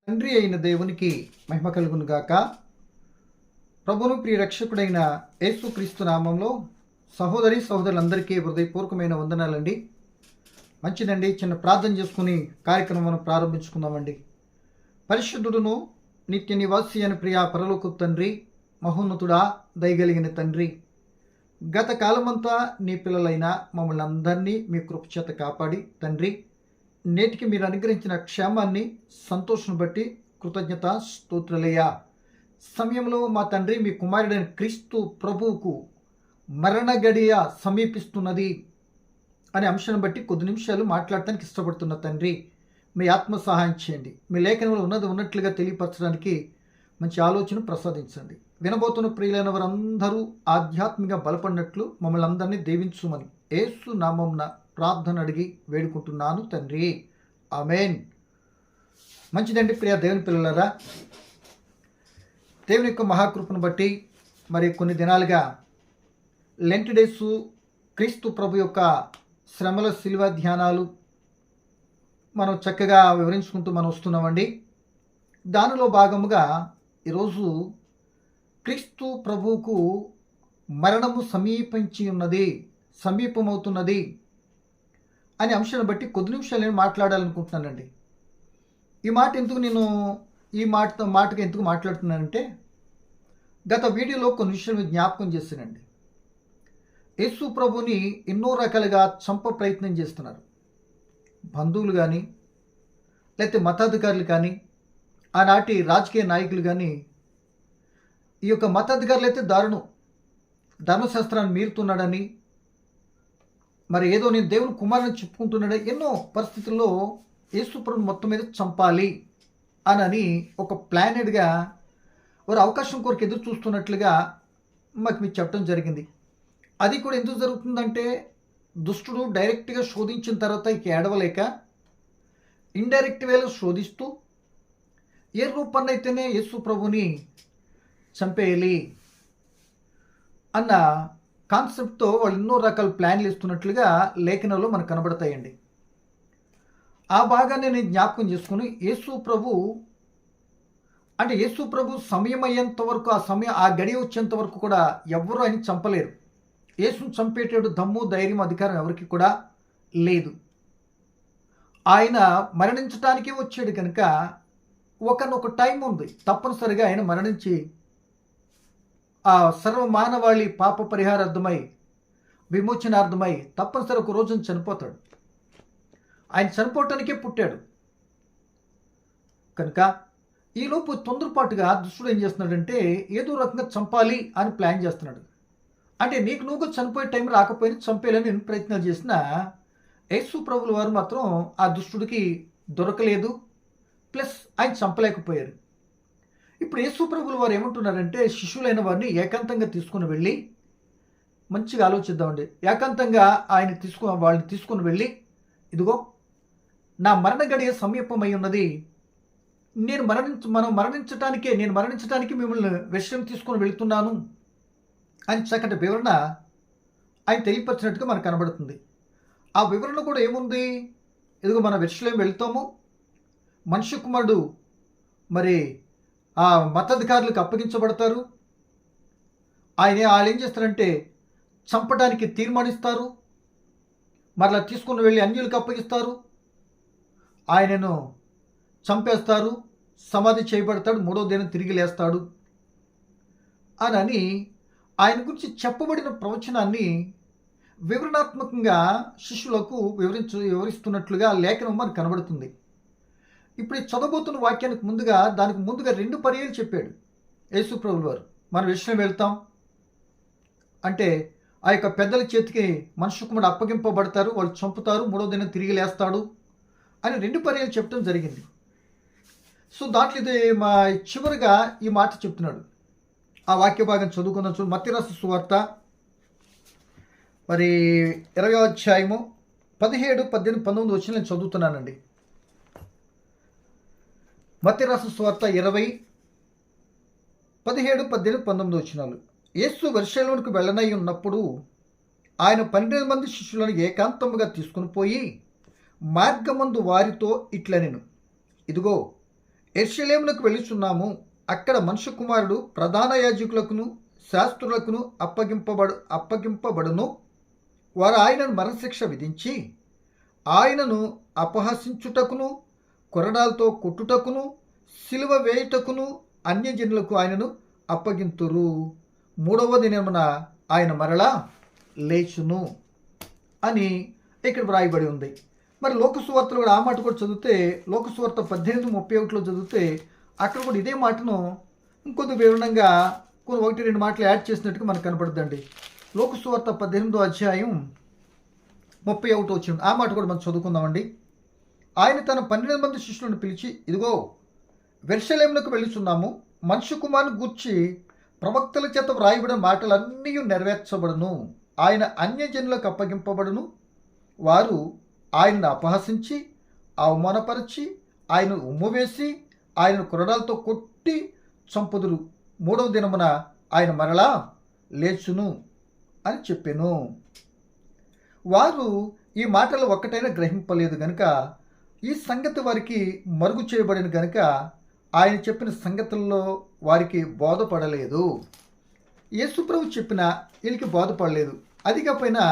తండ్రి అయిన దేవునికి మహిమ కలుగును గాక. ప్రభువును ప్రియ రక్షకుడైన యేసుక్రీస్తు నామంలో సహోదరి సహోదరులందరికీ హృదయపూర్వకమైన వందనాలండి. మంచిదండి, చిన్న ప్రార్థన చేసుకుని కార్యక్రమం మనం ప్రారంభించుకుందామండి. పరిశుద్ధుడును నిత్య నివాసి అని ప్రియ పరలోక తండ్రి, మహోన్నతుడా, దయగలిగిన తండ్రి, గత కాలమంతా నీ పిల్లలైన మమ్మల్ని అందరినీ మీ కృపచేత కాపాడి తండ్రి, నేటికి మీరు అనుగ్రహించిన క్షేమాన్ని సంతోషం బట్టి కృతజ్ఞత స్తోత్రులయ్యా. సమయంలో మా తండ్రి, మీ కుమారుడైన క్రీస్తు ప్రభువుకు మరణ గడియ సమీపిస్తున్నది అనే అంశాన్ని బట్టి కొద్ది నిమిషాలు మాట్లాడటానికి ఇష్టపడుతున్న తండ్రి, మీ ఆత్మ సహాయం చేయండి. మీ లేఖనంలో ఉన్నది ఉన్నట్లుగా తెలియపరచడానికి మంచి ఆలోచన ప్రసాదించండి. వినబోతున్న ప్రియులైన వారందరూ ఆధ్యాత్మిక బలపడినట్లు మమ్మల్ని అందరినీ దీవించుమని యేసు నామమున ప్రార్థన అడిగి వేడుకుంటున్నాను తండ్రి, ఆమేన్. మంచిదండి ప్రియ దేవుని పిల్లలారా, దేవుని యొక్క మహాకృపను బట్టి మరి కొన్ని దినాలుగా లెంట్ డేస్, క్రీస్తు ప్రభు యొక్క శ్రమల శిలువ ధ్యానాలు మనం చక్కగా వివరించుకుంటూ మనం వస్తున్నామండి. దానిలో భాగముగా ఈరోజు క్రీస్తు ప్రభువుకు మరణము సమీపమవుతున్నది అనే అంశాన్ని బట్టి కొద్ది నిమిషాలు నేను మాట్లాడాలనుకుంటున్నానండి. ఈ మాటకి ఎందుకు మాట్లాడుతున్నానంటే, గత వీడియోలో కొన్ని విషయాలు జ్ఞాపకం చేశానండి. యేసు ప్రభుని ఎన్నో రకాలుగా చంప ప్రయత్నం చేస్తున్నారు. బంధువులు కానీ, లేకపోతే మతాధికారులు కానీ, ఆనాటి రాజకీయ నాయకులు కానీ. ఈ యొక్క మతాధికారులు అయితే ధర్మశాస్త్రాన్ని మీరుతున్నాడని, మరి ఏదో నేను దేవుని కుమారుని చెప్పుకుంటున్నాడని ఎన్నో పరిస్థితుల్లో యేసు ప్రభుని మొత్తం మీద చంపాలి అని ఒక ప్లానెడ్గా వారు అవకాశం కొరకు ఎదురు చూస్తున్నట్లుగా మాకు మీకు చెప్పడం జరిగింది. అది కూడా ఎందుకు జరుగుతుందంటే, దుష్టుడు డైరెక్ట్గా శోధించిన తర్వాత ఇక ఏడవలేక ఇండైరెక్ట్ వేలో శోధిస్తూ ఏ రూపాన్నైతేనే యేసు ప్రభుని చంపేయాలి అన్న కాన్సెప్ట్తో వాళ్ళు ఎన్నో రకాల ప్లాన్లు ఇస్తున్నట్లుగా లేఖనాల్లో మనకు కనబడతాయండి. ఆ భాగాన్ని నేను జ్ఞాపకం చేసుకుని యేసు ప్రభు సమయం అయ్యేంత వరకు, ఆ గడియ వచ్చేంత వరకు కూడా ఎవరు ఆయన చంపలేరు. యేసును చంపేటప్పుడు దమ్ము, ధైర్యం, అధికారం ఎవరికి కూడా లేదు. ఆయన మరణించటానికే వచ్చాడు కనుక ఒకనొక టైం ఉంది, తప్పనిసరిగా ఆయన మరణించి ఆ సర్వమానవాళి పాప పరిహారార్థమై, విమోచనార్థమై తప్పనిసరి ఒక రోజున చనిపోతాడు. ఆయన చనిపోవటానికే పుట్టాడు కనుక ఈలోపు తొందరపాటుగా దుష్టుడు ఏం చేస్తున్నాడంటే, ఏదో రకంగా చంపాలి అని ప్లాన్ చేస్తున్నాడు. అంటే నీకు నువ్వు చనిపోయే టైం రాకపోయినా చంపేయాలని ప్రయత్నాలు చేసిన యేసు ప్రభుల వారు మాత్రం ఆ దుష్టుడికి దొరకలేదు, ప్లస్ ఆయన చంపలేకపోయారు. ఇప్పుడు యేసు ప్రభుల వారు ఏమంటున్నారంటే, శిష్యులైన వారిని ఏకాంతంగా తీసుకుని వెళ్ళి, మంచిగా ఆలోచిద్దామండి, ఏకాంతంగా వాళ్ళని తీసుకుని వెళ్ళి, ఇదిగో నా మరణ గడియ సమీపమై ఉన్నది, నేను మరణించటానికి మిమ్మల్ని విషయం తీసుకొని వెళుతున్నాను అని చక్కటి వివరణ ఆయన తెలియపరిచినట్టుగా మనకు కనబడుతుంది. ఆ వివరణ కూడా ఏముంది, ఇదిగో మన విషయం వెళ్తాము, మనుష్య కుమారుడు మరి ఆ మతాధికారులకు అప్పగించబడతారు, వాళ్ళు ఏం చేస్తారంటే చంపడానికి తీర్మానిస్తారు, మరలా తీసుకుని వెళ్ళి అన్యులకు అప్పగిస్తారు, ఆయనను చంపేస్తారు, సమాధి చేయబడతాడు, 3వ దినం తిరిగి లేస్తాడు అని ఆయన గురించి చెప్పబడిన ప్రవచనాన్ని వివరణాత్మకంగా శిష్యులకు వివరిస్తున్నట్లుగా లేఖనం మనకు కనబడుతుంది. ఇప్పుడు ఈ చదవబోతున్న వాక్యానికి దానికి ముందుగా 2 పర్యాలు చెప్పాడు యేసు ప్రభువు వారు. మనం విషయం వెళ్తాం అంటే ఆ యొక్క పెద్దల చేతికి మనుష్య కుమారుడు అప్పగింపబడతారు, వాళ్ళు చంపుతారు, 3వ దినం తిరిగి లేస్తాడు అని 2 పర్యాలు చెప్పడం జరిగింది. సో దాంట్లో ఇది చివరిగా ఈ మాట చెప్తున్నాడు. ఆ వాక్య భాగం చదువుకుందాం. చూడు, మత్తయి రాసిన సువార్త మరి 20వ అధ్యాయము 17, 18, 19 వచ్చి నేను చదువుతున్నానండి. మత్తయి రాసిన సువార్త 20, 17, 18, 19 వచనాలు. యేసు యెరూషలేమునకు వెళ్ళనై ఉన్నప్పుడు ఆయన 12 మంది శిష్యులను ఏకాంతముగా తీసుకుని పోయి మార్గమందు వారితో ఇట్లనెను, ఇదిగో యెరూషలేమునకు వెళ్ళుచున్నాము, అక్కడ మనుష్య కుమారుడు ప్రధాన యాజకులకును శాస్త్రులకును అప్పగింపబడును. వారు ఆయనను మరణశిక్ష విధించి ఆయనను అపహసించుటకును కొరడాలతో కొట్టుటకును సిలువ వేయుటకును అన్యజనులకు ఆయనను అప్పగింతురు. 3వ దినమున ఆయన మరలా లేచును అని ఇక్కడ వ్రాయబడి ఉంది. మరి లోకసువార్తలు కూడా ఆ మాట కూడా చదివితే, లోకసువార్త 18:31 చదివితే అక్కడ కూడా ఇదే మాటను ఇంకొంత వివరణంగా కొన్ని 1-2 మాటలు యాడ్ చేసినట్టుగా మనకు కనపడుతుందండి. లోకసువార్త 18:31 ఆ మాట కూడా మనం చదువుకుందామండి. ఆయన తన 12 మంది శిష్యులను పిలిచి, ఇదిగో యెరూషలేమునకు వెళ్ళుచున్నాము, మనుష్య కుమారుని గూర్చి ప్రవక్తల చేత వ్రాయబడిన మాటలన్నీ నెరవేర్చబడును. ఆయన అన్యజనులకు అప్పగింపబడును. వారు ఆయనను అపహసించి అవమానపరిచి ఆయన ఉమ్మువేసి ఆయన కొరడాలతో కొట్టి చంపుదురు. 3వ దినమున ఆయన మరలా లేచును అని చెప్పెను. వారు ఈ మాటలు ఒక్కటైనా గ్రహింపలేదు గనుక, ఈ సంగతి వారికి మరుగు చేయబడిన గనుక ఆయన చెప్పిన సంగతుల్లో వారికి బోధపడలేదు. యేసుప్రభు చెప్పిన వీళ్ళకి బోధపడలేదు. అది కాకపోయినా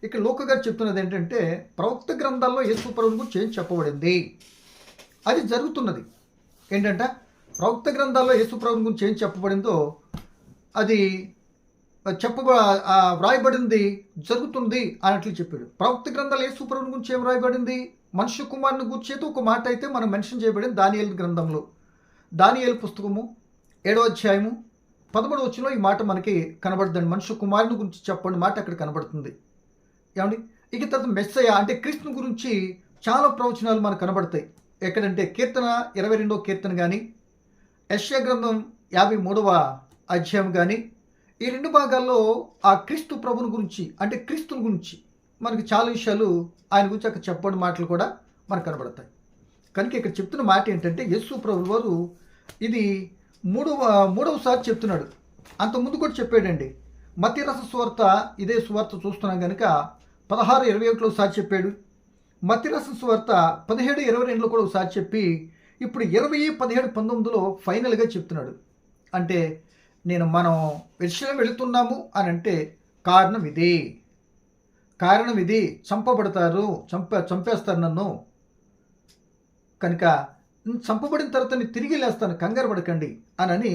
ఇక్కడ లోక గారు చెప్తున్నది ఏంటంటే, ప్రవక్త గ్రంథాల్లో యేసుప్రభు గురించి ఏం చెప్పబడింది అది జరుగుతున్నది. ఏంటంటే ప్రవక్త గ్రంథాల్లో యేసుప్రభు గురించి ఏం చెప్పబడిందో అది వ్రాయబడింది జరుగుతుంది అన్నట్లు చెప్పాడు. ప్రవక్త గ్రంథాలు యేసుప్రభు గురించి ఏం వ్రాయబడింది? మనుష్య కుమారుని గురించి అయితే ఒక మాట అయితే మనం మెన్షన్ చేయబడింది దానియేలు గ్రంథంలో. దానియేలు పుస్తకము 7వ అధ్యాయము 13వ వచనంలో ఈ మాట మనకి కనబడుతుంది. మనుష్య కుమారుని గురించి చెప్పండి మాట అక్కడ కనబడుతుంది. ఏమండి, ఇక తర్వాత మెస్సయ్య అంటే క్రీస్తుని గురించి చాలా ప్రవచనాలు మనకు కనబడతాయి. ఎక్కడంటే కీర్తన 22వ కీర్తన కానీ, యెషయా గ్రంథం 53వ అధ్యాయం కానీ, ఈ 2 భాగాల్లో ఆ క్రీస్తు ప్రభుని గురించి అంటే క్రీస్తుని గురించి మనకి చాలా విషయాలు ఆయన గురించి అక్కడ చెప్పబడిన మాటలు కూడా మనకు కనబడతాయి. కనుక ఇక్కడ చెప్తున్న మాట ఏంటంటే, యేసు ప్రభువు వారు ఇది మూడవసారి చెప్తున్నాడు. అంతకుముందు కూడా చెప్పాడండి. మత్తయి రాసిన సువార్త ఇదే సువార్త చూస్తున్నాం కనుక 16:21లో ఒకసారి చెప్పాడు. మత్తయి రాసిన సువార్త 17:22లో కూడా ఒకసారి చెప్పి ఇప్పుడు 20:17-19లో ఫైనల్గా చెప్తున్నాడు. అంటే మనం యెరూషలేము వెళుతున్నాము అని అంటే కారణం ఇది చంపబడతారు, చంపేస్తారు నన్ను, కనుక చంపబడిన తర్వాత నేను తిరిగి లేస్తాను, కంగారు పడకండి అని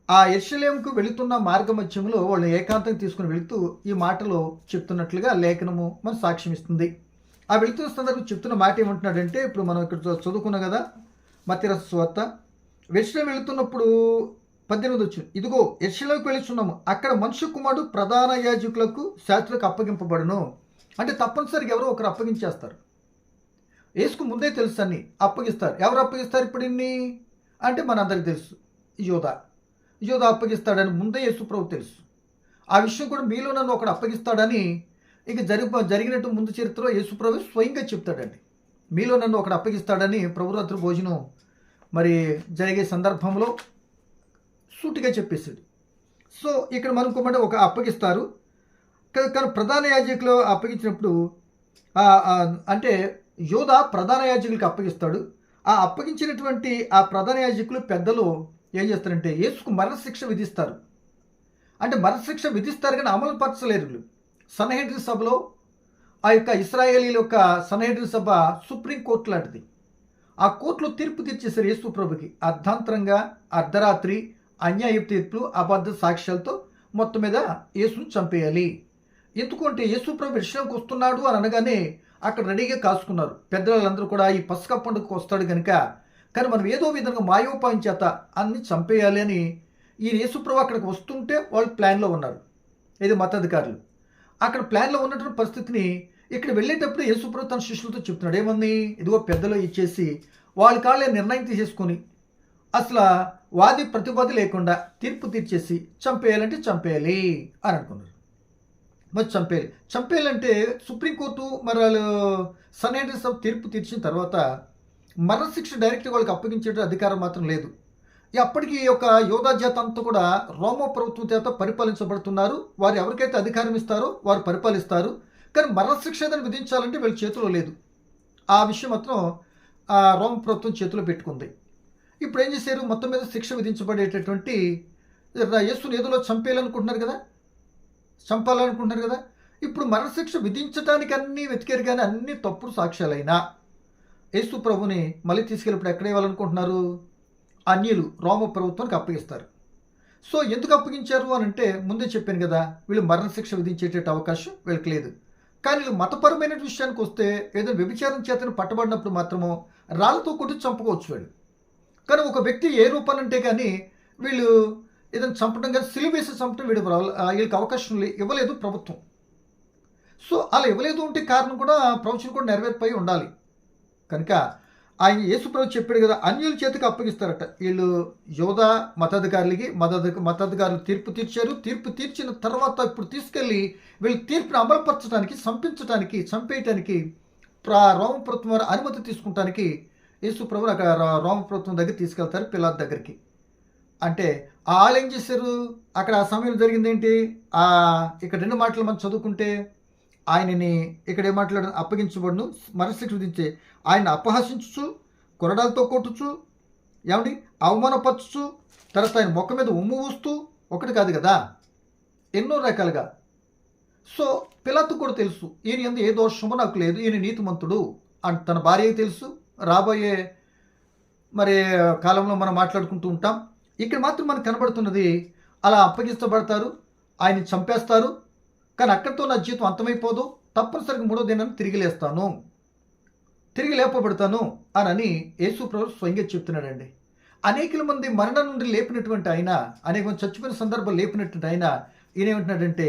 ఆ యెరూషలేముకు వెళుతున్న మార్గమధ్యంలో వాళ్ళు ఏకాంతం తీసుకుని వెళుతూ ఈ మాటలో చెప్తున్నట్లుగా లేఖనము మన సాక్ష్యం ఇస్తుంది. ఆ వెళుతున్న సందర్భం చెప్తున్న మాట ఏమంటున్నాడంటే, ఇప్పుడు మనం ఇక్కడ చదువుకున్నాం కదా మత్తయి రాసిన సువార్త, యెరూషలేము వెళుతున్నప్పుడు 18వ వచనం, ఇదిగో యెరూషలేముకు వెళుచున్నాము, అక్కడ మనుష్య కుమారుడు ప్రధాన యాజకులకు శాస్త్రులకు అప్పగింపబడును. అంటే తప్పనిసరిగా ఎవరో ఒకరు అప్పగించేస్తారు. యేసుకు ముందే తెలుసు అన్ని అప్పగిస్తారు. ఎవరు అప్పగిస్తారు ఇప్పుడు ఇన్ని అంటే మనందరికీ తెలుసు, యోధా అప్పగిస్తాడని ముందే యేసు ప్రభు తెలుసు. ఆ విషయం కూడా మీలో నన్ను ఒకడు అప్పగిస్తాడని ఇక జరిగినట్టు ముందు చరిత్రలో యేసు ప్రభు స్వయంగా చెప్తాడండి. మీలో నన్ను ఒకడు అప్పగిస్తాడని ప్రభురాత్రి భోజనం మరి జరిగే సందర్భంలో సూటిగా చెప్పేశాడు. సో ఇక్కడ మనకు ఒక అప్పగిస్తారు. కానీ ప్రధాన యాజకులు అప్పగించినప్పుడు అంటే యోధా ప్రధాన యాజకులకు అప్పగిస్తాడు. ఆ అప్పగించినటువంటి ఆ ప్రధాన యాజకులు పెద్దలు ఏం చేస్తారంటే యేసుకు మరణశిక్ష విధిస్తారు. అంటే మరణశిక్ష విధిస్తారు కానీ అమలు పరచలేరు. సన్హెడ్రిన్ సభలో ఆ యొక్క ఇశ్రాయేలీల యొక్క సన్హెడ్రిన్ సభ సుప్రీంకోర్టు లాంటిది. ఆ కోర్టులో తీర్పు తీర్చేశారు యేసు ప్రభుకి. అర్ధాంతరంగా అర్ధరాత్రి అన్యాయ తీర్పులు అబద్ధ సాక్ష్యాలతో మొత్తం మీద యేసును చంపేయాలి. ఎందుకంటే యేసు ప్రభు యెరూషలేముకు వస్తున్నాడు అని అనగానే అక్కడ రెడీగా కాసుకున్నారు. పెద్దలందరూ కూడా ఈ పస్కా పండుగకు వస్తాడు కనుక, కానీ మనం ఏదో విధంగా మాయోపాయం చేత అన్ని చంపేయాలి అని ఈ యేసుప్రభు అక్కడికి వస్తుంటే వాళ్ళు ప్లాన్లో ఉన్నారు. ఇది మతాధికారులు అక్కడ ప్లాన్లో ఉన్నటువంటి పరిస్థితిని ఇక్కడ వెళ్ళేటప్పుడు యేసుప్రభు తన శిష్యులతో చెప్తున్నాడు. ఏమని, ఇదిగో పెద్దలు ఇచ్చేసి వాళ్ళ కాళ్ళే నిర్ణయం తీసేసుకొని అసలు వాది ప్రతివాది లేకుండా తీర్పు తీర్చేసి చంపేయాలంటే చంపేయాలి అని అనుకున్నారు. మరి చంపేయాలంటే సుప్రీంకోర్టు మరి వాళ్ళు సన్హెడ్రిన్ సభ తీర్పు తీర్చిన తర్వాత మరణశిక్ష డైరెక్ట్గా వాళ్ళకి అప్పగించే అధికారం మాత్రం లేదు. అప్పటికి ఒక యోధా జాత అంతా కూడా రోమా ప్రభుత్వం చేత పరిపాలించబడుతున్నారు. వారు ఎవరికైతే అధికారం ఇస్తారో వారు పరిపాలిస్తారు. కానీ మరణశిక్ష ఏదైనా విధించాలంటే వీళ్ళ చేతిలో లేదు. ఆ విషయం మాత్రం రోమ ప్రభుత్వం చేతిలో పెట్టుకుంది. ఇప్పుడు ఏం చేశారు, మొత్తం మీద శిక్ష విధించబడేటటువంటి యేసుని ఏదోలో చంపేయాలనుకుంటున్నారు కదా, చంపాలనుకుంటున్నారు కదా. ఇప్పుడు మరణశిక్ష విధించడానికి అన్నీ వెతికారు, కానీ అన్ని తప్పుడు సాక్ష్యాలైనా యేసు ప్రభుని మళ్ళీ తీసుకెళ్ళినప్పుడు ఎక్కడ ఇవ్వాలనుకుంటున్నారు, అన్యులు రోమ ప్రభుత్వానికి అప్పగిస్తారు. సో ఎందుకు అప్పగించారు అని అంటే ముందే చెప్పాను కదా, వీళ్ళు మరణశిక్ష విధించేట అవకాశం వీళ్ళకి లేదు. కానీ వీళ్ళు మతపరమైన విషయానికి వస్తే ఏదైనా వ్యభిచారం చేతను పట్టబడినప్పుడు మాత్రమో రాళ్ళతో కొట్టి చంపుకోవచ్చు వీళ్ళు. కానీ ఒక వ్యక్తి ఏ రూపానంటే కానీ వీళ్ళు ఏదైనా చంపడం కానీ సిలువ వేసి చంపడం వీళ్ళకి అవకాశం ఇవ్వలేదు ప్రభుత్వం. సో అలా ఇవ్వలేదు ఉంటే కారణం కూడా ప్రవచనం కూడా నెరవేర్పై ఉండాలి. కనుక ఆయన యేసుప్రభు చెప్పాడు కదా, అన్యుల చేతికి అప్పగిస్తారట. వీళ్ళు యోధా మతాధికారులు తీర్పు తీర్చారు. తీర్పు తీర్చిన తర్వాత ఇప్పుడు తీసుకెళ్ళి వీళ్ళు తీర్పుని అమలుపరచడానికి, చంపేయటానికి రోమప్రభుత్వం వారు అనుమతి తీసుకుంటానికి యేసుప్రభుని అక్కడ రోమప్రభుత్వం దగ్గర తీసుకెళ్తారు, పిలాతు దగ్గరికి. అంటే వాళ్ళు ఏం చేశారు అక్కడ ఆ సమయంలో జరిగింది ఏంటి, ఇక్కడ 2 మాటలు మనం చదువుకుంటే ఆయనని ఇక్కడ ఏం మాట్లాడు, అప్పగించబడును మరణశిక్ష విధించే ఆయన అపహసించు, కొరడాలతో కొట్టుచు, ఏమండి అవమానపరచుచు, తర్వాత ఆయన మొక్క మీద ఉమ్ము ఊస్తూ, ఒకటి కాదు కదా ఎన్నో రకాలుగా. సో పిలాతు కూడా తెలుసు ఈయన యందు ఏ దోషమో నాకు లేదు, ఈయన నీతిమంతుడు అని తన భార్యకి తెలుసు. రాబోయే మరి కాలంలో మనం మాట్లాడుకుంటూ ఉంటాం. ఇక్కడ మాత్రం మనకు కనబడుతున్నది అలా అప్పగించబడతారు, ఆయన చంపేస్తారు. కానీ అక్కడితో నా జీవితం అంతమైపోదు, తప్పనిసరిగా 3వ దినాన్ని తిరిగి లేపబడతాను అని యేసు ప్రభు స్వయంగా చెప్తున్నాడండి. అనేక మంది మరణం నుండి లేపినటువంటి ఆయన, అనేక మంది చచ్చిపోయిన సందర్భాలు లేపినటువంటి ఆయన ఈయన ఏమంటున్నాడంటే,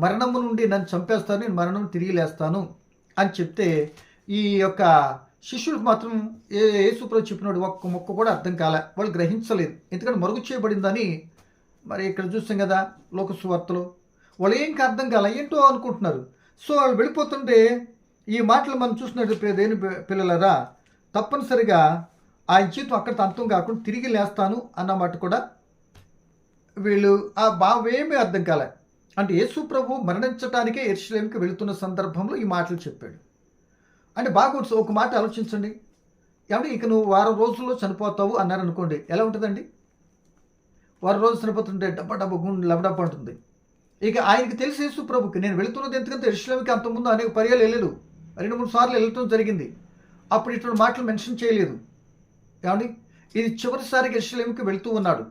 మరణము నుండి నన్ను చంపేస్తాను, నేను మరణం తిరిగి లేస్తాను అని చెప్తే ఈ యొక్క శిష్యులకు మాత్రం యేసు ప్రభు చెప్పినాడు ఒక్క మొక్క కూడా అర్థం కాలే, వాళ్ళు గ్రహించలేదు. ఎందుకంటే మరుగు చేయబడిందని మరి ఇక్కడ చూస్తాం కదా లోక సువార్తలో, వాళ్ళు ఏం అర్థం కాల, ఏంటో అనుకుంటున్నారు. సో వాళ్ళు వెళ్ళిపోతుంటే ఈ మాటలు మనం చూసినట్టు దేని పిల్లలరా, తప్పనిసరిగా ఆయన జీవితం అక్కడితో అంతం కాకుండా తిరిగి లేస్తాను అన్నమాట కూడా వీళ్ళు బావేమీ అర్థం కాలే. అంటే యేసు ప్రభు మరణించడానికే యెరూషలేముకి వెళుతున్న సందర్భంలో ఈ మాటలు చెప్పాడు. అంటే బాగా ఒక మాట ఆలోచించండి, ఏమంటే ఇక నువ్వు 1 వారం రోజుల్లో చనిపోతావు అన్నారు అనుకోండి, ఎలా ఉంటుందండి? 1 వారం రోజులు చనిపోతుంటే డబ్బా గుండె లబడబ్బ ఉంటుంది. ఇక ఆయనకి తెలిసి యేసు ప్రభుకి నేను వెళుతున్నది ఎందుకంటే యెరూషలేముకి అంతకుముందు అనేక పర్యాలు వెళ్ళలేదు, 2-3 సార్లు వెళ్ళటం జరిగింది. అప్పుడు ఇటువంటి మాటలు మెన్షన్ చేయలేదు. ఏమండి ఇది చివరిసారికి యెరూషలేముకి వెళుతూ ఉన్నాడు.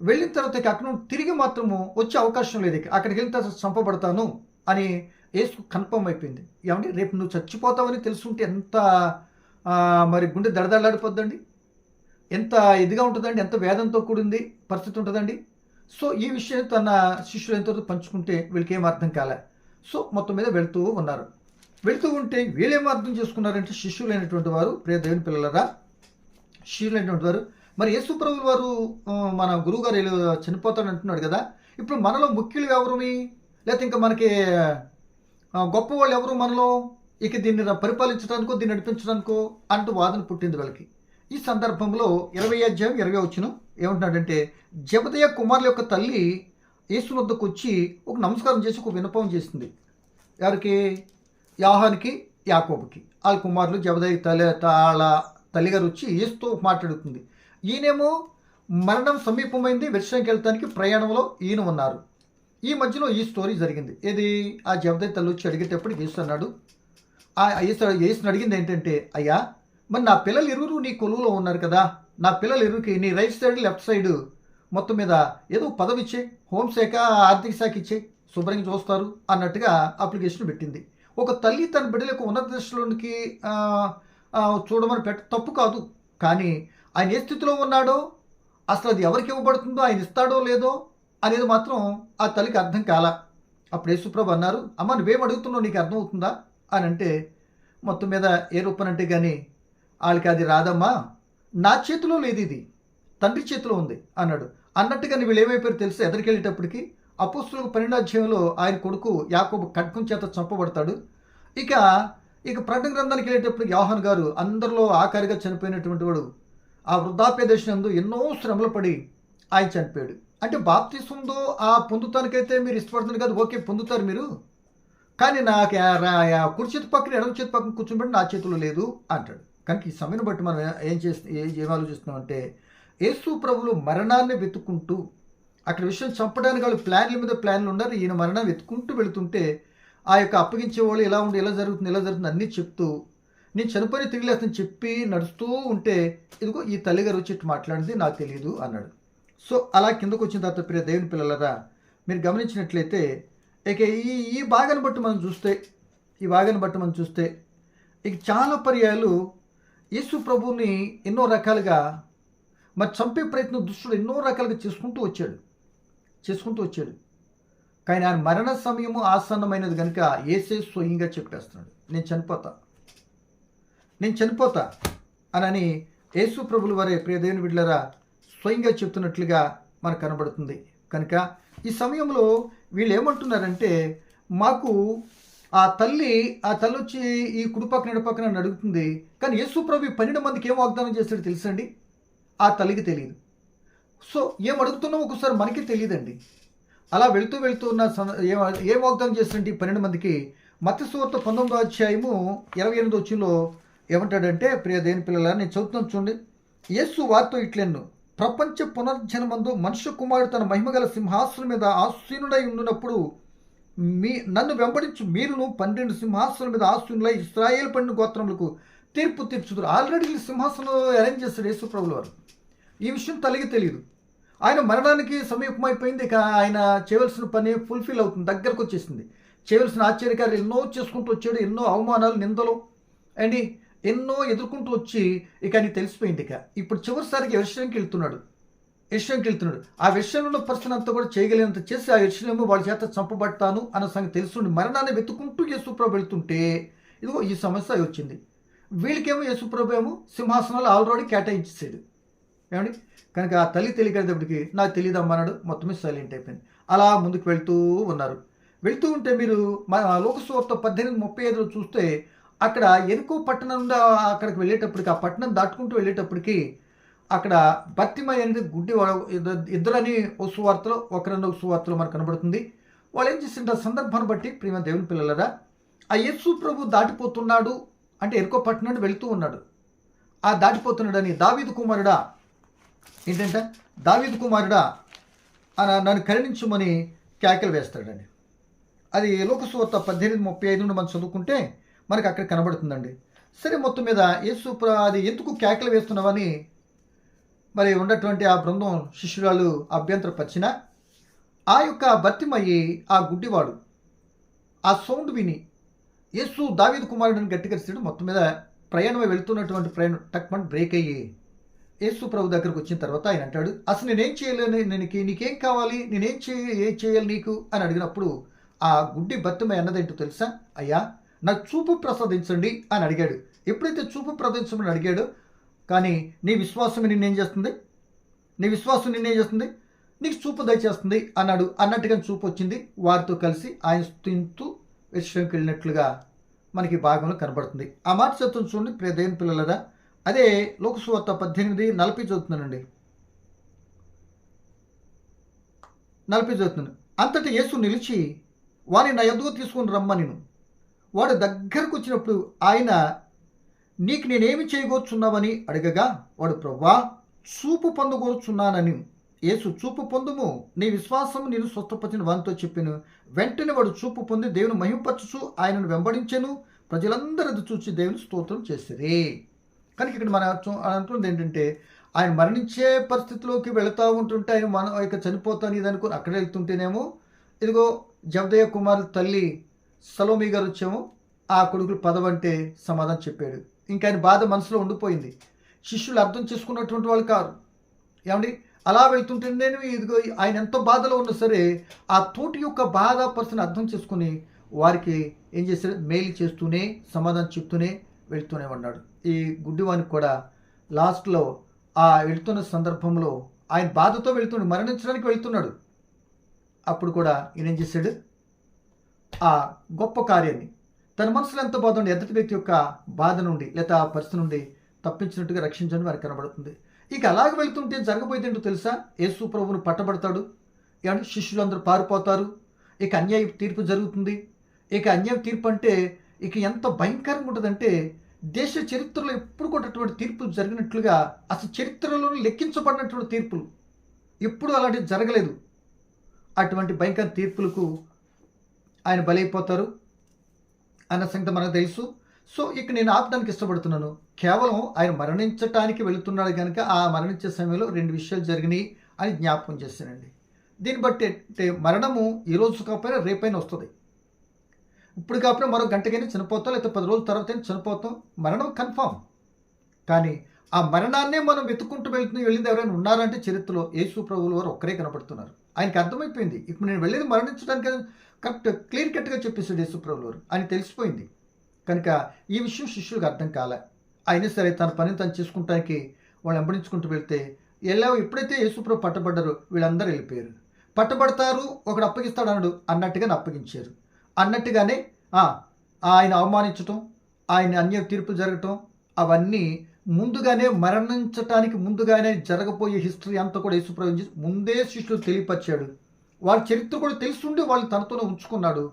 వెళ్ళిన తర్వాత అక్కడ తిరిగి మాత్రము వచ్చే అవకాశం లేదు, అక్కడికి వెళ్తే చంపబడతాను అని యేసు కన్ఫర్మ్ అయిపోయింది. ఏమండి రేపు నువ్వు చచ్చిపోతావని తెలుసుంటే ఎంత మరి గుండె దడదడలాడిపోద్దండి, ఎంత ఇదిగా ఉంటుందండి, ఎంత వేదంతో కూడింది పరిస్థితి ఉంటుందండి. సో ఈ విషయం తన శిష్యులు ఎంతవరకు పంచుకుంటే వీళ్ళకి ఏం అర్థం కాలే. సో మొత్తం మీద వెళుతూ ఉంటే వీళ్ళేమో అర్థం చేసుకున్నారంటే శిష్యులైనటువంటి వారు, ప్రియ దేవుని పిల్లలరా, శిష్యులైనటువంటి వారు మరి యేసు ప్రభువు వారు మన గురువు గారు చనిపోతాడు అంటున్నాడు కదా, ఇప్పుడు మనలో ముఖ్యులు ఎవరుని, లేకపోతే ఇంకా మనకి గొప్ప వాళ్ళు ఎవరు మనలో, ఇక దీన్ని పరిపాలించడానికో దీన్ని నడిపించడానికో అంటూ వాదన పుట్టింది వాళ్ళకి. ఈ సందర్భంలో 20వ అధ్యాయం 20వ వచనం ఏమంటున్నాడంటే, జెబెదయి కుమారుల యొక్క తల్లి యేసు వద్దకు వచ్చి ఒక నమస్కారం చేసి ఒక విన్నపం చేసింది. ఎవరికి? యోహానుకి, యాకోబుకి. వాళ్ళ కుమారులు జెబెదయి తల్లిగారు వచ్చి యేసుతో మాట్లాడుతుంది. ఈయనేమో మరణం సమీపమైంది, యెరూషలేముకి వెళ్ళటానికి ప్రయాణంలో ఈయన ఉన్నారు. ఈ మధ్యలో ఈ స్టోరీ జరిగింది. ఏది? ఆ జెబెదయి తల్లి వచ్చి అడిగేటప్పుడు యేసు అన్నాడు, యేసుని అడిగింది ఏంటంటే, అయ్యా మరి నా పిల్లలు ఇరువురు నీ కొలువులో ఉన్నారు కదా, నా పిల్లలు ఇరువురికి నీ రైట్ సైడ్ లెఫ్ట్ సైడ్ మొత్తం మీద ఏదో పదవి ఇచ్చే, హోంశాఖ ఆర్థిక శాఖ ఇచ్చే, శుభ్రంగా చూస్తారు అన్నట్టుగా అప్లికేషన్ పెట్టింది. ఒక తల్లి తన బిడ్డలకు ఉన్నత దశలోనికి చూడమని తప్పు కాదు, కానీ ఆయన ఏ స్థితిలో ఉన్నాడో, అసలు అది ఎవరికి ఇవ్వబడుతుందో, ఆయన ఇస్తాడో లేదో అనేది మాత్రం ఆ తల్లికి అర్థం కాల. అప్పుడు యేసుప్రభు అన్నారు, అమ్మ నువ్వేం అడుగుతున్నావు, నీకు అర్థమవుతుందా అని అంటే, మొత్తం మీద ఏ రూపనంటే కానీ వాళ్ళకి అది రాదమ్మా, నా చేతిలో లేదు, ఇది తండ్రి చేతిలో ఉంది అన్నాడు. అన్నట్టుగా వీళ్ళు ఏమైపోయారు తెలుసు, ఎదురికి వెళ్ళేటప్పటికి అపోస్తులకు 12వ అధ్యాయంలో ఆయన కొడుకు యాకోబు ఖడ్గం చేత చంపబడతాడు. ఇక ప్రకటన గ్రంథానికి వెళ్ళేటప్పటికి యోహాను గారు అందరిలో ఆఖరిగా చనిపోయినటువంటి వాడు, ఆ వృద్ధాప్య దశనందు ఎన్నో శ్రమలు పడి ఆయన చనిపోయాడు. అంటే బాప్తిసంలో పొందుతానికైతే మీరు ఇష్టపడుతుంది కదా, ఓకే పొందుతారు మీరు, కానీ నాకు కుడి చేతి పక్కన ఎడమ చేతి పక్కన కూర్చోబెట్టి నా చేతిలో లేదు అంటాడు. కనుక ఈ సమయం బట్టి మనం ఏం ఆలోచిస్తున్నామంటే యేసు ప్రభులు మరణాన్ని వెతుక్కుంటూ అక్కడ విషయం చంపడానికి వాళ్ళు ప్లాన్ల మీద ప్లాన్లు ఉన్నారు. ఈయన మరణాన్ని వెతుక్కుంటూ వెళుతుంటే ఆ యొక్క అప్పగించే వాళ్ళు ఎలా ఉండి ఎలా జరుగుతుంది అన్నీ చెప్తూ నేను చనిపోయి తిరిగి అతను చెప్పి నడుస్తూ ఉంటే ఇదిగో ఈ తల్లిగారు వచ్చి మాట్లాడింది నాకు తెలియదు అన్నాడు. సో అలా కిందకు వచ్చిన తర్వాత ప్రియ దేవుని పిల్లలరా మీరు గమనించినట్లయితే ఇక ఈ భాగాన్ని బట్టి మనం చూస్తే ఇక చాలా పర్యాయాలు యేసు ప్రభువుని ఎన్నో రకాలుగా మరి చంపే ప్రయత్నం దుష్టుడు ఎన్నో రకాలుగా చేసుకుంటూ వచ్చాడు. కానీ ఆయన మరణ సమయము ఆసన్నమైనది కనుక యేసే స్వయంగా చెప్పేస్తున్నాడు, నేను చనిపోతా అని యేసు ప్రభుల వారే ప్రియ దేవుని బిడ్డలారా స్వయంగా చెప్తున్నట్లుగా మనకు కనబడుతుంది. కనుక ఈ సమయంలో వీళ్ళు ఏమంటున్నారంటే మాకు ఆ తల్లి వచ్చి ఈ కుడిపక్కన ఎడపక్కన నన్ను అడుగుతుంది, కానీ యేసు ప్రభు 12 మందికి ఏం వాగ్దానం చేస్తాడో తెలుసండి, ఆ తల్లికి తెలియదు. సో ఏం అడుగుతున్నామో ఒకసారి మనకి తెలియదండి. అలా వెళ్తూ ఉన్న ఏం వాగ్దానం చేస్తాడంటే 12 మందికి మత్తయి సువార్త 19వ అధ్యాయము 28వ వచనంలో ఏమంటాడంటే ప్రియ దేవుని పిల్లల నేను చదువుతున్నాను చూడండి. యేసు వారితో ఇట్లెన్ను, ప్రపంచ పునర్జన్మందు మనుష్య కుమారుడు తన మహిమగల సింహాసనం మీద ఆసీనుడై ఉండినప్పుడు నన్ను వెంబడించు మీరును 12 సింహాసనం మీద ఆసీనులై ఇశ్రాయేలు 12 గోత్రములకు తీర్పు తీర్చుదురు. ఆల్రెడీ సింహాసనం అరేంజ్ చేస్తాడు యేసు ప్రభుల వారు. ఈ విషయం తల్లికి తెలియదు. ఆయన మరణానికి సమీపమైపోయింది. ఇక ఆయన చేయవలసిన పని ఫుల్ఫిల్ అవుతుంది, దగ్గరకు వచ్చేసింది. చేయవలసిన ఆశ్చర్యకార్యాలు ఎన్నో చేసుకుంటూ వచ్చాడు, ఎన్నో అవమానాలు నిందలు అండి ఎన్నో ఎదుర్కొంటూ వచ్చి ఇక ఆయన తెలిసిపోయింది. ఇక ఇప్పుడు చివరిసారికి యెరూషలేముకి వెళ్తున్నాడు. ఆ విషయంలో ఉన్న పర్సన్ అంతా కూడా చేయగలిగినంత చేసి ఆ యెరూషలేము వాళ్ళ చేత చంపబడతాను అన్న సంగతి తెలుసుండి మరణాన్ని వెతుకుంటూ యేసుప్రభు వెళ్తుంటే ఇదిగో ఈ సమస్య వచ్చింది. వీళ్ళకేమో యేసుప్రభు ఏమో సింహాసనాలు ఆల్రెడీ కేటాయించేసాడు ఏమండి. కనుక ఆ తల్లి తెలియకపోయేటప్పటికి నాకు తెలియదమ్మా అన్నాడు. మొత్తమే సైలెంట్ అయిపోయింది. అలా ముందుకు వెళ్తూ ఉంటే మీరు లోకసువార్త 18:35 చూస్తే అక్కడ ఎరుకో పట్టణం నుండి అక్కడికి వెళ్ళేటప్పటికి ఆ పట్టణం దాటుకుంటూ వెళ్ళేటప్పటికి అక్కడ బర్తిమయి అనేది గుడ్డి ఇద్దరని ఒక సువార్తలో ఒకరన్న ఒక సువార్తలో మనకు కనబడుతుంది. వాళ్ళు ఏం చేసింటారు సందర్భాన్ని బట్టి ప్రియమ దేవుని పిల్లలరా ఆ యేసు ప్రభు దాటిపోతున్నాడు అంటే ఎరుకో పట్టణాన్ని వెళుతూ ఉన్నాడు. ఆ దాటిపోతున్నాడని దావీదు కుమారుడా ఏంటంటే దావీదు కుమారుడా నన్ను కరుణించుమని కేకలు వేస్తాడండి. అది లోకసువార్త 18:35 నుండి మనం చదువుకుంటే మనకు అక్కడ కనబడుతుందండి. సరే మొత్తం మీద యేసు అది ఎందుకు కేకలు వేస్తున్నావని మరి ఉన్నటువంటి ఆ బృందం శిష్యురాలు అభ్యంతరపరిచిన ఆ యొక్క బర్తిమయి ఆ గుడ్డివాడు ఆ సౌండ్ విని యేసు దావీదు కుమారుడిని గట్టికరిస్తాడు. మొత్తం మీద ప్రయాణమై వెళ్తున్నటువంటి ప్రయాణం టక్మన్ బ్రేక్ అయ్యి యేసు ప్రభు దగ్గరకు వచ్చిన తర్వాత ఆయన అంటాడు, అసలు నేనేం చేయలేను, నీకేం కావాలి, ఏం చేయాలి నీకు అని అడిగినప్పుడు ఆ గుడ్డి బర్తిమయి అన్నదేంటో తెలుసా, అయ్యా నాకు చూపు ప్రసాదించండి అని అడిగాడు. ఎప్పుడైతే చూపు ప్రసాదించమని అడిగాడో కానీ నీ విశ్వాసం నిన్నేం చేస్తుంది, నీకు చూపు దయచేస్తుంది అన్నాడు. అన్నట్టుగా చూపు వచ్చింది. వారితో కలిసి ఆయన తింటూ విశ్రాంతికి వెళ్ళినట్లుగా మనకి భాగంలో కనబడుతుంది. ఆ మాట చదువుతుంది చూడండి ప్రియ దేవుని పిల్లలరా. అదే లోకసువార్త 18:40 చదువుతున్నానండి. 40 చదువుతున్నాను. అంతటా యేసు నిలిచి వారిని నా యొద్దకు తీసుకొని రమ్మనిను. వాడు దగ్గరకు వచ్చినప్పుడు ఆయన నీకు నేనేమి చేయగోర్చున్నావని అడగగా వాడు ప్రభువా చూపు పొందగోర్చున్నానని. యేసు చూపు పొందుము, నీ విశ్వాసం నేను స్వస్థపరిచిన వానితో చెప్పాను. వెంటనే వాడు చూపు పొంది దేవుని మహిమపరచుచు ఆయనను వెంబడించెను. ప్రజలందరూ అది చూసి దేవుని స్తోత్రం చేసిరి. కనుక ఇక్కడ మన అంటుంది ఏంటంటే ఆయన మరణించే పరిస్థితిలోకి వెళుతూ ఉంటుంటే ఆయన చనిపోతాను ఇది అనుకుని అక్కడ వెళ్తుంటేనేమో ఇదిగో జబదయ్య కుమారు తల్లి సలోమి గారు వచ్చేమో ఆ కొడుకులు పదవంటే సమాధానం చెప్పాడు. ఇంకా ఆయన బాధ మనసులో ఉండిపోయింది. శిష్యులు అర్థం చేసుకున్నటువంటి వాళ్ళు కాదు ఏమండి. అలా వెళ్తుంటే నేను ఇదిగో ఆయన ఎంతో బాధలో ఉన్నా సరే ఆ తోటి యొక్క బాధ పరిస్థితిని అర్థం చేసుకుని వారికి ఏం చేశారు, మేలు చేస్తూనే సమాధానం చెప్తూనే వెళ్తూనే ఉన్నాడు. ఈ గుడ్డివానికి కూడా లాస్ట్లో ఆ వెళ్తున్న సందర్భంలో ఆయన బాధతో వెళ్తున్నాడు, మరణించడానికి వెళ్తున్నాడు. అప్పుడు కూడా ఈయన ఏం చేశాడు, ఆ గొప్ప కార్యాన్ని తన మనసులో ఎంత బాధ ఉండి ఎదుటి వ్యక్తి యొక్క బాధ నుండి లేదా ఆ పరిస్థితి నుండి తప్పించినట్టుగా రక్షించడం వారికి కనబడుతుంది. ఇక అలాగ వెళ్తుంటే జరగబోయేది ఏంటో తెలుసా, యేసు ప్రభువును పట్టబడతాడు, ఏమంటే శిష్యులందరూ పారిపోతారు, ఇక అన్యాయ తీర్పు జరుగుతుంది. ఇక అన్యాయ తీర్పు అంటే ఇక ఎంత భయంకరంగా ఉంటుందంటే దేశ చరిత్రలో ఎప్పుడు కూడా అటువంటి తీర్పులు జరిగినట్లుగా అసలు చరిత్రలో లెక్కించబడినటువంటి తీర్పులు ఎప్పుడు అలాంటివి జరగలేదు. అటువంటి భయంకర తీర్పులకు ఆయన బలైపోతారు అన్న సంగతి మనకు తెలుసు. సో ఇక నేను ఆపడానికి ఇష్టపడుతున్నాను. కేవలం ఆయన మరణించటానికి వెళుతున్నాడు కనుక ఆ మరణించే సమయంలో 2 విషయాలు జరిగినాయి అని జ్ఞాపకం చేశానండి. దీన్ని బట్టి అంటే మరణము ఈ రోజు కాకపోయినా రేపైనా వస్తుంది. ఇప్పుడు కాకపోయినా మరో గంటకైనా చనిపోతాం, లేకపోతే 10 రోజుల తర్వాత చనిపోతాం. మరణం కన్ఫామ్. కానీ ఆ మరణాన్నే మనం వెతుక్కుంటూ వెళ్ళింది ఎవరైనా ఉన్నారంటే చరిత్రలో యేసు ప్రభువుల వారు ఒక్కరే కనపడుతున్నారు. ఆయనకి అర్థమైపోయింది, ఇప్పుడు నేను వెళ్ళేది మరణించడానికి కరెక్ట్ క్లియర్ కట్గా చెప్పేసాడు యేసు ప్రభువుల వారు. ఆయన తెలిసిపోయింది కనుక ఈ విషయం శిష్యులకు అర్థం కాలే. అయినా సరే తన పనిని తను చేసుకుంటానికి వాళ్ళు వెంబడించుకుంటూ వెళ్తే ఎప్పుడైతే యేసుప్రభు పట్టబడ్డారో వీళ్ళందరూ వెళ్ళిపోయారు. పట్టబడతారు, ఒకడు అప్పగిస్తాడు అన్నట్టుగానే అప్పగించారు. అన్నట్టుగానే ఆయన అవమానించటం, ఆయన అన్య తీర్పులు జరగటం అవన్నీ ముందుగానే మరణించటానికి ముందుగానే జరగబోయే హిస్టరీ అంతా కూడా యేసుప్రభు ముందే శిష్యులు తెలియపరిచాడు. వాళ్ళ చరిత్ర కూడా తెలుసుండి వాళ్ళు తనతోనే ఉంచుకున్నాడు.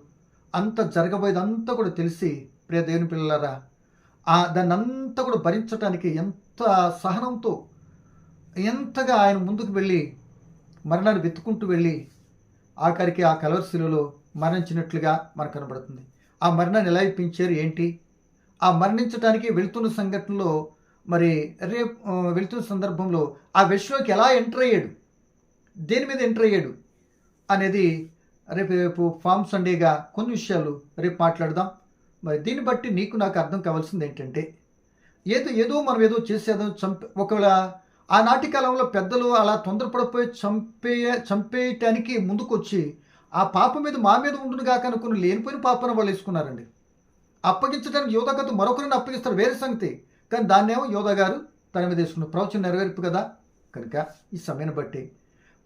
అంత జరగబోయేదంతా కూడా తెలిసి ప్రియ దేవుని పిల్లలారా దాన్ని అంతా కూడా భరించడానికి ఎంత సహనంతో ఎంతగా ఆయన ముందుకు వెళ్ళి మరణాన్ని వెతుకుంటూ వెళ్ళి ఆఖరికి ఆ కల్వరి శిలువలో మరణించినట్లుగా మనకు కనబడుతుంది. ఆ మరణాన్ని ఎలా ఇప్పించారు ఏంటి, ఆ మరణించడానికి వెళుతున్న సంఘటనలో మరి వెళుతున్న సందర్భంలో ఆ విషయంలోకి ఎలా ఎంటర్ అయ్యాడు, దేని మీద ఎంటర్ అయ్యాడు అనేది రేపు ఫామ్ సండేగా కొన్ని విషయాలు రేపు మాట్లాడదాం. మరి దీన్ని బట్టి నీకు నాకు అర్థం కావాల్సింది ఏంటంటే ఏదో మనం ఏదో చేసేదో ఒకవేళ ఆనాటి కాలంలో పెద్దలు అలా తొందరపడిపోయి చంపేయటానికి ముందుకొచ్చి ఆ పాపం మీద మా మీద ఉండును కాక అనుకుని లేనిపోయిన పాపను వాళ్ళు వేసుకున్నారండి. అప్పగించడానికి యోధా గారు మరొకరిని అప్పగిస్తారు, వేరే సంగతి. కానీ దాన్నేమో యోధా గారు తన మీద వేసుకున్నారు. ప్రవచనం నెరవేర్పు కదా. కనుక ఈ సమయాన్ని బట్టి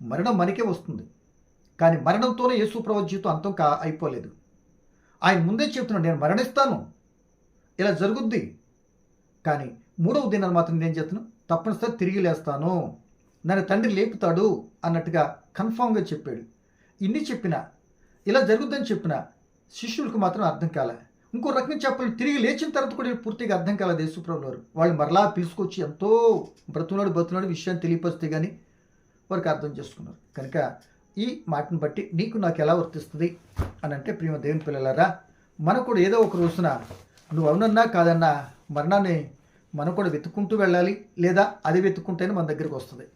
మరణం మనకే వస్తుంది. కానీ మరణంతోనే యేసు ప్రభు జీవితం అంతం అయిపోలేదు. ఆయన ముందే చెప్తున్నాడు, నేను మరణిస్తాను, ఇలా జరుగుద్ది, కానీ 3వ దినాన్ని మాత్రం నేను చేస్తున్నాను, తప్పనిసరి తిరిగి లేస్తాను, నన్ను తండ్రి లేపుతాడు అన్నట్టుగా కన్ఫామ్గా చెప్పాడు. ఇన్ని చెప్పినా, ఇలా జరుగుద్దని చెప్పినా శిష్యులకు మాత్రం అర్థం కాలే. ఇంకో రకంగా చెప్పాలి, తిరిగి లేచిన తర్వాత కూడా పూర్తిగా అర్థం కాలేదు యేసుప్రభుల వారు. వాళ్ళు మరలా పిలుచుకొచ్చి ఎంతో బ్రతుకునాడు విషయాన్ని తెలియపరిస్తే కానీ వారికి అర్థం చేసుకున్నారు. కనుక ఈ మాటను బట్టి నీకు నాకు ఎలా వర్తిస్తుంది అని అంటే, ప్రియమ దేవుని పిల్లలారా, మనకు కూడా ఏదో ఒక రోజున నువ్వు అవునన్నా కాదన్నా మరణాన్ని మనం కూడా వెతుక్కుంటూ వెళ్ళాలి. లేదా అది వెతుక్కుంటేనే మన దగ్గరికి వస్తుంది.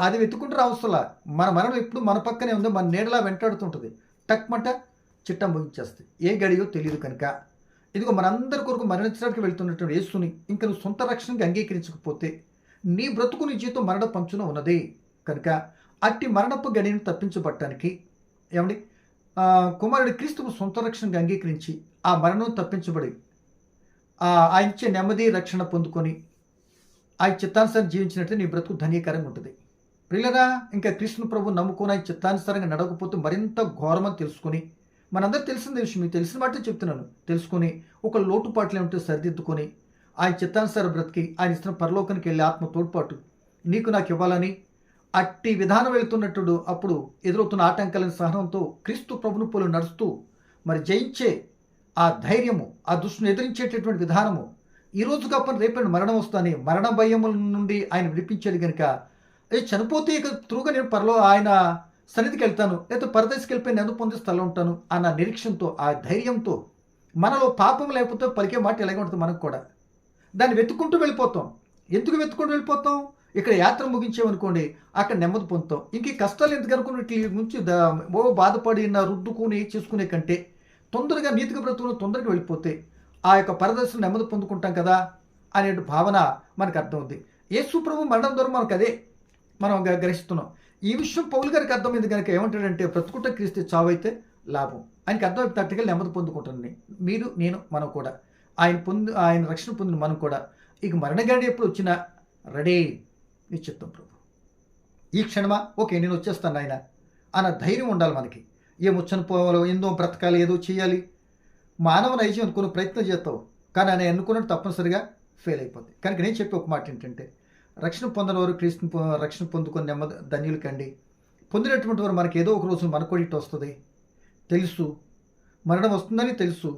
అది వెతుక్కుంటూ రావస్తలా, మన మరణం ఎప్పుడు మన పక్కనే ఉందో, మన నీడలా వెంటాడుతుంటుంది. టక్మంట చిట్టం ముగించేస్తుంది, ఏ గడియో తెలియదు. కనుక ఇదిగో మనందరి కొరకు మరణించడానికి వెళ్తున్నటువంటి యేసుని ఇంకా నువ్వు సొంత రక్షణకి అంగీకరించకపోతే నీ బ్రతుకు నీ జీవితం మరణ పంచున ఉన్నది. కనుక అట్టి మరణపు గడిని తప్పించబట్టడానికి ఏమండి కుమారుడి క్రీస్తువు సొంత రక్షణకు అంగీకరించి ఆ మరణం తప్పించబడి ఆయన ఇచ్చే నెమ్మది రక్షణ పొందుకొని ఆయన చిత్తానుసారం జీవించినట్టు నీ బ్రతుకు ధన్యకరంగా ఉంటుంది. ప్రియులరా, ఇంకా కృష్ణ ప్రభు నమ్ముకొని ఆయన చిత్తానుసారంగా నడవకపోతే మరింత ఘోరమని తెలుసుకొని, మనందరూ తెలిసిన విషయం, మీకు తెలిసిన వాటితో చెప్తున్నాను, తెలుసుకొని ఒక లోటుపాట్లు ఏమిటో సరిదిద్దుకొని ఆయన చిత్తానుసార బ్రతికి ఆయన ఇస్తున్న పరలోకానికి వెళ్ళే ఆత్మ తోడ్పాటు నీకు నాకు ఇవ్వాలని అట్టి విధానం వెళుతున్నట్టు అప్పుడు ఎదురవుతున్న ఆటంకాలను సహనంతో క్రీస్తు ప్రభుని పోలు నడుస్తూ మరి జయించే ఆ ధైర్యము, ఆ దుష్టును ఎదిరించేటటువంటి విధానము ఈ రోజు కాకపోతే రేపటి మరణం వస్తుందని మరణ భయముల నుండి ఆయన విడిపించేది. కనుక చనిపోతే ఇక త్రూగా నేను ఆయన సన్నిధికి వెళ్తాను, లేదా పరదేశకి వెళ్ళిపోయి నేను పొందే స్థలం ఉంటాను అన్న నిరీక్షణతో, ఆ ధైర్యంతో, మనలో పాపం లేకపోతే పలికే మాట ఎలాగే ఉంటుంది మనకు కూడా, దాన్ని వెతుక్కుంటూ వెళ్ళిపోతాం. ఎందుకు వెతుక్కుంటూ వెళ్ళిపోతాం? ఇక్కడ యాత్ర ముగించామనుకోండి, అక్కడ నెమ్మది పొందుతాం. ఇంక ఈ కష్టాలు ఎందుకు అనుకున్నట్లు నుంచి బాధపడి రుద్దుకుని చేసుకునే కంటే తొందరగా నీతిగా బ్రతుకుని తొందరగా వెళ్ళిపోతే ఆ యొక్క పరదర్శనం నెమ్మది పొందుకుంటాం కదా అనే భావన మనకు అర్థమవుతుంది. యేసు ప్రభు మరణం ద్వారా మనకు అదే మనం గ్రహిస్తున్నాం. ఈ విషయం పౌలు గారికి అర్థమైంది కనుక ఏమంటాడంటే, బ్రతుకుట క్రీస్తు చావైతే లాభం. ఆయనకి అర్థమైనట్టుగా నెమ్మది పొందుకుంటుంది. మీరు నేను మనం కూడా ఆయన రక్షణ పొందిన మనం కూడా ఇక మరణగాడి ఎప్పుడు వచ్చినా రెడీ నిశ్చిత్తం ప్రభు. ఈ క్షణమా ఓకే నేను వచ్చేస్తాను ఆయన అన్న ధైర్యం ఉండాలి మనకి. ఏమో చనిపోవాలో, ఏందో బ్రతకాలి, ఏదో చేయాలి, మానవ నైజం అనుకుని ప్రయత్నం చేస్తావు, కానీ ఆయన అనుకున్నట్టు తప్పనిసరిగా ఫెయిల్ అయిపోతుంది. కనుక నేను చెప్పే ఒక మాట ఏంటంటే, రక్షణ పొందిన వారు క్రీస్తు రక్షణ పొందుకొని నెమ్మది ధన్యులు కండి. పొందినటువంటి వారు మనకి ఏదో ఒక రోజు మనకోటి ఇటు వస్తుంది తెలుసు, మరణం వస్తుందని తెలుసు,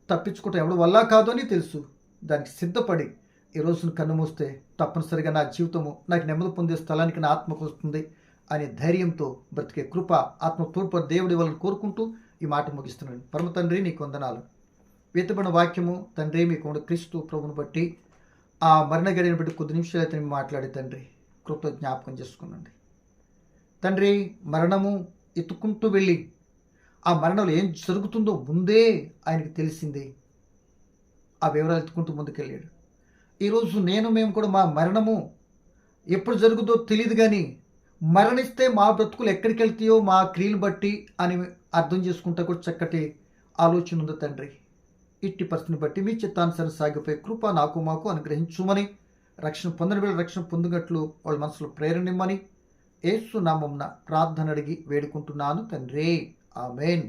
తప్పించుకోవటం ఎవడు వల్ల కాదు అని తెలుసు. దానికి సిద్ధపడి ఈ రోజును కన్నుమూస్తే తప్పనిసరిగా నా జీవితము నాకు నెమ్మది పొందే స్థలానికి నా ఆత్మకు వస్తుంది అనే ధైర్యంతో బ్రతికే కృప ఆత్మ తోడ్పడి దేవుడి వాళ్ళని కోరుకుంటూ ఈ మాట ముగిస్తున్నాను. పరమ తండ్రి నీకు వందనాలు. వేతబడిన వాక్యము తండ్రి మీకు క్రీస్తు ప్రభుని బట్టి ఆ మరణ గడిని బట్టి కొద్ది నిమిషాలు అయితే మాట్లాడే తండ్రి కృపతో జ్ఞాపకం చేసుకున్నాండి. తండ్రి మరణము ఎత్తుకుంటూ వెళ్ళి ఆ మరణంలో ఏం జరుగుతుందో ముందే ఆయనకు తెలిసింది. ఆ వివరాలు ఎత్తుకుంటూ ముందుకెళ్ళాడు. ఈరోజు మేము కూడా మా మరణము ఎప్పుడు జరుగుతుందో తెలియదు, కానీ మరణిస్తే మా బ్రతుకులు ఎక్కడికి వెళ్తాయో మా క్రియలు బట్టి అని అర్థం చేసుకుంటా కూడా చక్కటి ఆలోచన ఉంది తండ్రి. ఇట్టి పరిస్థితిని బట్టి మీ చిత్తానుసారం సాగిపోయే కృప నాకు మాకు అనుగ్రహించుమని, రక్షణ పొందని వీళ్ళ రక్షణ పొందినట్లు వాళ్ళ మనసులో ప్రేరణ ఇమ్మని యేసు నామమున ప్రార్థన అడిగి వేడుకుంటున్నాను తండ్రి. ఆమేన్.